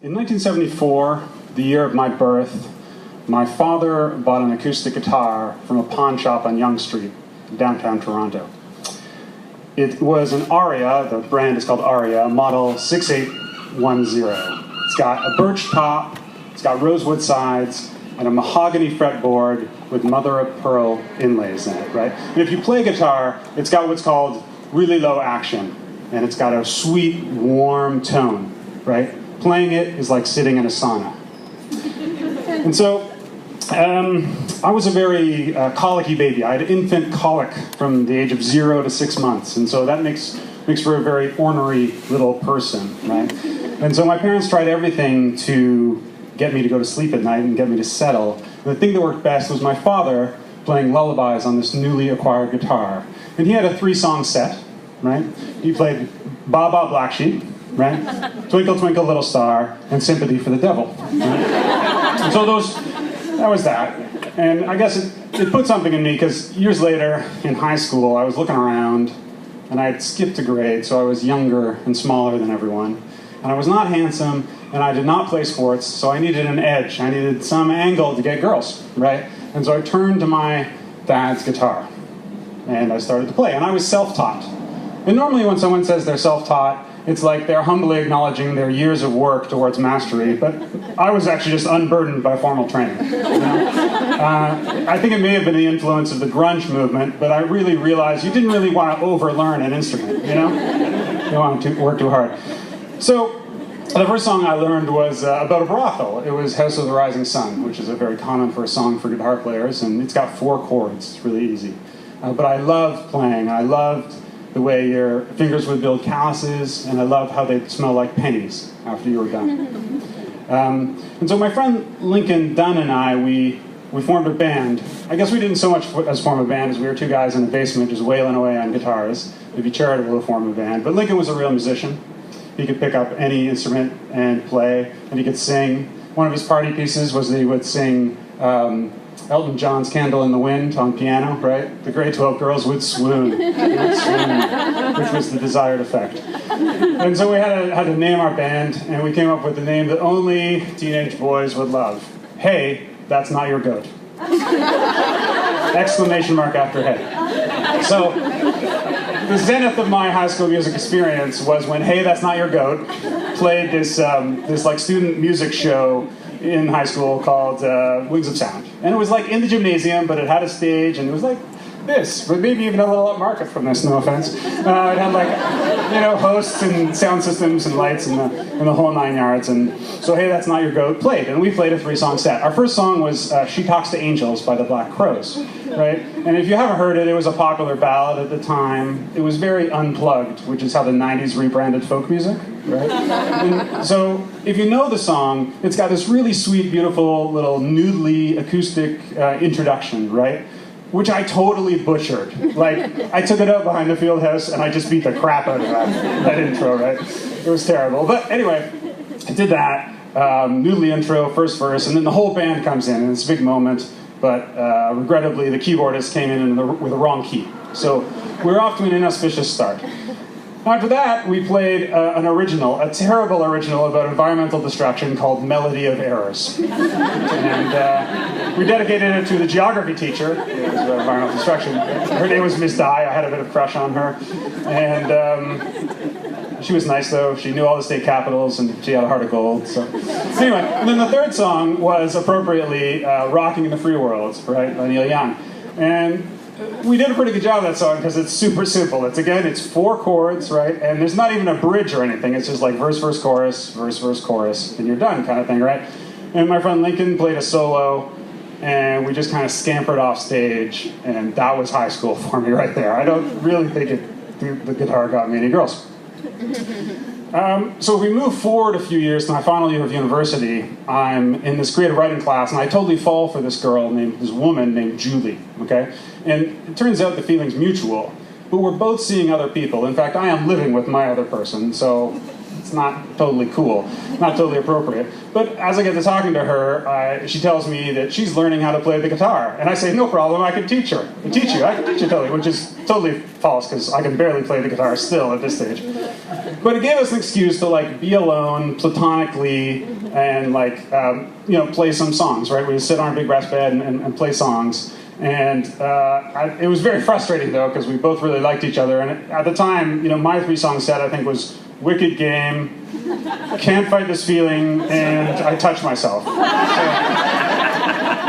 In 1974, the year of my birth, my father bought an acoustic guitar from a pawn shop on Yonge Street, downtown Toronto. It was an Aria, the brand is called Aria, model 6810. It's got a birch top, it's got rosewood sides, and a mahogany fretboard with mother-of-pearl inlays in it, right? And if you play guitar, it's got what's called really low action, and it's got a sweet, warm tone, right? Playing it is like sitting in a sauna. And so, I was a very colicky baby. I had infant colic from the age of 0 to 6 months, and so that makes for a very ornery little person, right? And so my parents tried everything to get me to go to sleep at night and get me to settle. And the thing that worked best was my father playing lullabies on this newly acquired guitar. And he had a 3-song set, right? He played Ba Ba Black Sheep, right? Twinkle Twinkle Little Star, and Sympathy for the Devil. Right? And so that was that. And I guess it put something in me, because years later in high school I was looking around and I had skipped a grade, so I was younger and smaller than everyone. And I was not handsome, and I did not play sports, so I needed an edge. I needed some angle to get girls, right? And so I turned to my dad's guitar, and I started to play. And I was self-taught. And normally when someone says they're self-taught, it's like they're humbly acknowledging their years of work towards mastery, but I was actually just unburdened by formal training. You know? I think it may have been the influence of the grunge movement, but I really realized you didn't really want to overlearn an instrument, you know? You don't want to work too hard. So, the first song I learned was about a brothel. It was House of the Rising Sun, which is a very common for a song for guitar players, and it's got 4 chords. It's really easy. But I loved playing. I loved the way your fingers would build calluses, and I loved how they'd smell like pennies after you were done. And so my friend Lincoln Dunn and I, we formed a band. I guess we didn't so much as form a band as we were 2 guys in a basement just wailing away on guitars. It'd be charitable to form a band. But Lincoln was a real musician. He could pick up any instrument and play, and he could sing. One of his party pieces was that he would sing Elton John's Candle in the Wind on piano, right? The grade 12 girls would swoon, which was the desired effect. And so we had to name our band, and we came up with the name that only teenage boys would love. Hey, that's not your goat. Exclamation mark after hey. So, the zenith of my high school music experience was when Hey, That's Not Your Goat played this like student music show in high school called Wings of Sound. And it was like in the gymnasium, but it had a stage, and it was like this, but maybe even a little upmarket from this, no offense. It had like, you know, hosts and sound systems and lights and the whole 9 yards. And so Hey, That's Not Your Goat played, and we played a 3-song set. Our first song was She Talks to Angels by the Black Crowes, right? And if you haven't heard it, it was a popular ballad at the time. It was very unplugged, which is how the 90s rebranded folk music, right? And so if you know the song, it's got this really sweet, beautiful little noodly acoustic introduction, right? Which I totally butchered. Like, I took it out behind the field house and I just beat the crap out of that intro, right? It was terrible. But anyway, I did that, noodly intro, first verse, and then the whole band comes in, and it's a big moment, but regrettably the keyboardist came in with the wrong key. So we're off to an inauspicious start. After that, we played an original, a terrible original about environmental destruction called Melody of Errors. And we dedicated it to the geography teacher. It was about environmental destruction. Her name was Miss Dye. I had a bit of a crush on her. And she was nice, though. She knew all the state capitals, and she had a heart of gold. So anyway, and then the third song was appropriately Rocking in the Free World, right, by Neil Young. And we did a pretty good job of that song because it's super simple. It's 4 chords, right? And there's not even a bridge or anything. It's just like verse, verse, chorus, and you're done kind of thing, right? And my friend Lincoln played a solo, and we just kind of scampered off stage, and that was high school for me right there. I don't really think the guitar got me any girls. So if we move forward a few years to my final year of university, I'm in this creative writing class, and I totally fall for this woman named Julie, okay? And it turns out the feeling's mutual, but we're both seeing other people. In fact, I am living with my other person, so it's not totally cool, not totally appropriate. But as I get to talking to her, she tells me that she's learning how to play the guitar. And I say, no problem, I can teach her. I can teach you totally, which is totally false, because I can barely play the guitar still at this stage. But it gave us an excuse to like be alone, platonically, and like, play some songs, right? We would sit on a big brass bed and play songs. And it was very frustrating, though, because we both really liked each other. And at the time, my 3-song set, I think, was Wicked Game, Can't Fight This Feeling, and I Touch Myself.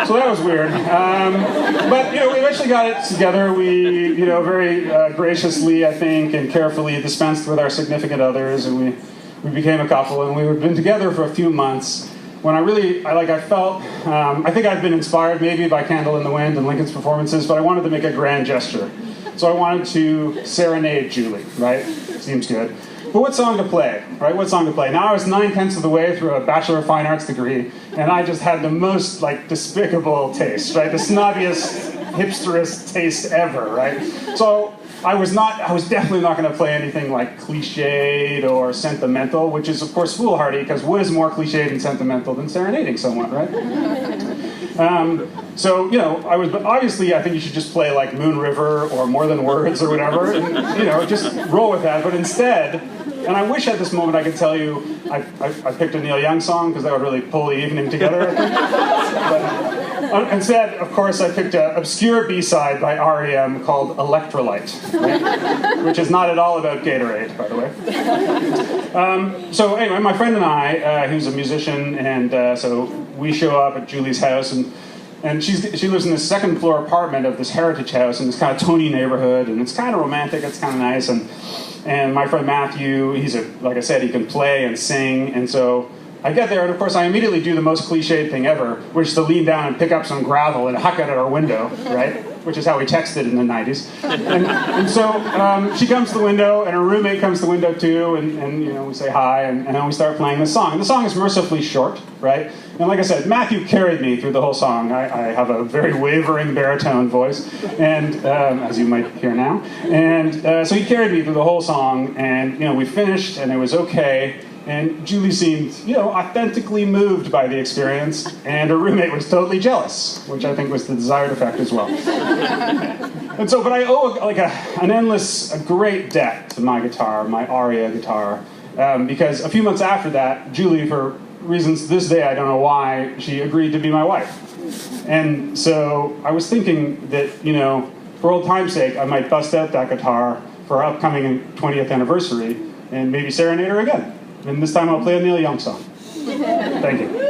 So that was weird. But, we eventually got it together. We, very graciously, I think, and carefully dispensed with our significant others, and we became a couple, and we had been together for a few months. When I felt, I think I'd been inspired maybe by Candle in the Wind and Lincoln's performances, but I wanted to make a grand gesture. So I wanted to serenade Julie, right? Seems good. But what song to play, right? What song to play? Now I was 9/10 of the way through a Bachelor of Fine Arts degree, and I just had the most, despicable taste, right? The snobbiest, hipsterest taste ever, right? So I was definitely not going to play anything like cliched or sentimental, which is, of course, foolhardy, because what is more cliched and sentimental than serenading someone, right? Obviously, I think you should just play like Moon River or More Than Words or whatever, and, just roll with that. But instead, and I wish at this moment I could tell you I picked a Neil Young song, because that would really pull the evening together, I think. But instead, of course, I picked an obscure B-side by R.E.M. called Electrolyte, right? Which is not at all about Gatorade, by the way. So anyway, my friend and I, who's a musician, and so we show up at Julie's house, and she lives in this second-floor apartment of this heritage house in this kind of Tony neighborhood, and it's kind of romantic, it's kind of nice, and my friend Matthew, like I said, he can play and sing, and so I get there, and of course I immediately do the most cliched thing ever, which is to lean down and pick up some gravel and huck it at our window, right? Which is how we texted in the 90s. And so she comes to the window, and her roommate comes to the window too, and we say hi, and then we start playing this song. And the song is mercifully short, right? And like I said, Matthew carried me through the whole song. I have a very wavering baritone voice, and as you might hear now. And so he carried me through the whole song, and we finished, and it was okay. And Julie seemed, authentically moved by the experience, and her roommate was totally jealous, which I think was the desired effect as well. And so, but I owe a great debt to my guitar, my Aria guitar, because a few months after that, Julie, for reasons to this day I don't know why, she agreed to be my wife. And so I was thinking that, for old time's sake, I might bust out that guitar for our upcoming 20th anniversary and maybe serenade her again. And this time I'll play a Neil Young song. Thank you.